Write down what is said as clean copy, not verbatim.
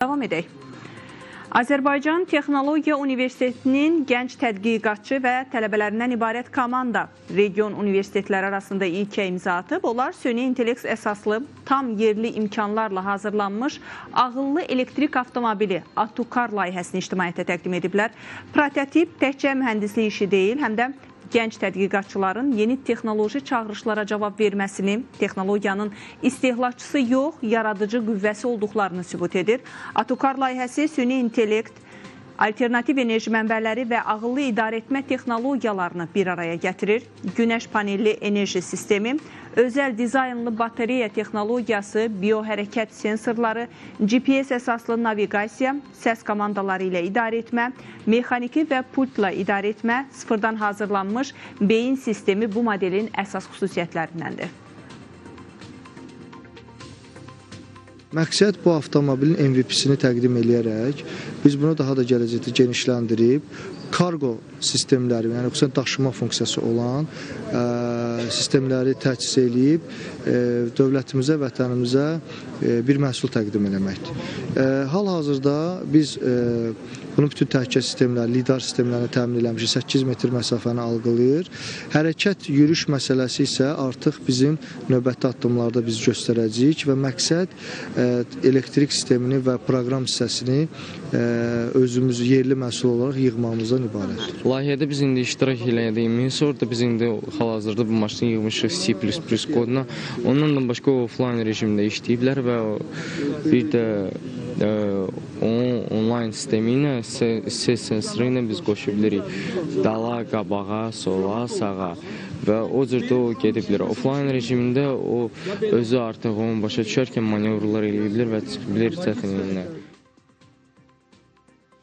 Davam edək. Azərbaycan Texnologiya Universitetinin gənc tədqiqatçı və tələbələrindən ibarət komanda region universitetləri arasında ilkə imza atıb. Onlar süni intellekt əsaslı tam yerli imkanlarla hazırlanmış ağıllı elektrik avtomobili Atukar layihəsini ictimaiyyətə təqdim ediblər. Prototip təkcə mühəndislik işi deyil, həm də gənc tədqiqatçıların yeni texnoloji çağırışlara cavab verməsini, texnologiyanın istehlakçısı yox, yaradıcı qüvvəsi olduqlarını sübut edir. Atukar layihəsi süni intellekt, alternativ enerji mənbələri və ağıllı idarəetmə texnologiyalarını bir araya gətirir. Günəş panelli enerji sistemi, özəl dizaynlı batareya texnologiyası, biohərəkət sensorları, GPS əsaslı naviqasiya, səs komandaları ilə idarə etmə, mexaniki və pultla idarə etmə, sıfırdan hazırlanmış beyin sistemi bu modelin əsas xüsusiyyətlərindəndir. Məqsəd bu avtomobilin MVP-sini təqdim edərək, biz bunu daha da gələcəkdə genişləndirib, kargo sistemləri, yəni xüsusən daşıma funksiyası olan sistemləri təchiz edib, dövlətimizə, vətənimizə bir məhsul təqdim etməkdir. Hal-hazırda biz bunun bütün təhlükəsizlik sistemləri, lidar sistemlərini təmin eləmişik, 8 metr məsafəni algılayır. Hərəkət, yürüyüş məsələsi isə artıq bizim növbəti addımlarda biz göstərəcəyik və məqsəd elektrik sistemini və proqram hissəsini özümüz yerli məhsul olaraq yığmamızdan ibarətdir. Layihədə biz indi iştirak elədiyimiz, orada biz indi hal-hazırda bu maşını yığmışıq C++ koduna. Ondan da başqa offline rejimdə işləyiblər və bir də onlayn sistemi ilə ses sensoru ilə biz qoşa bilirik dala, qabağa, sola, sağa və o cürdə o gedə bilər. Offline rejimində o özü artıq onu başa düşərkən manevrlar eləyə bilər və çıxa bilər çətinliklə.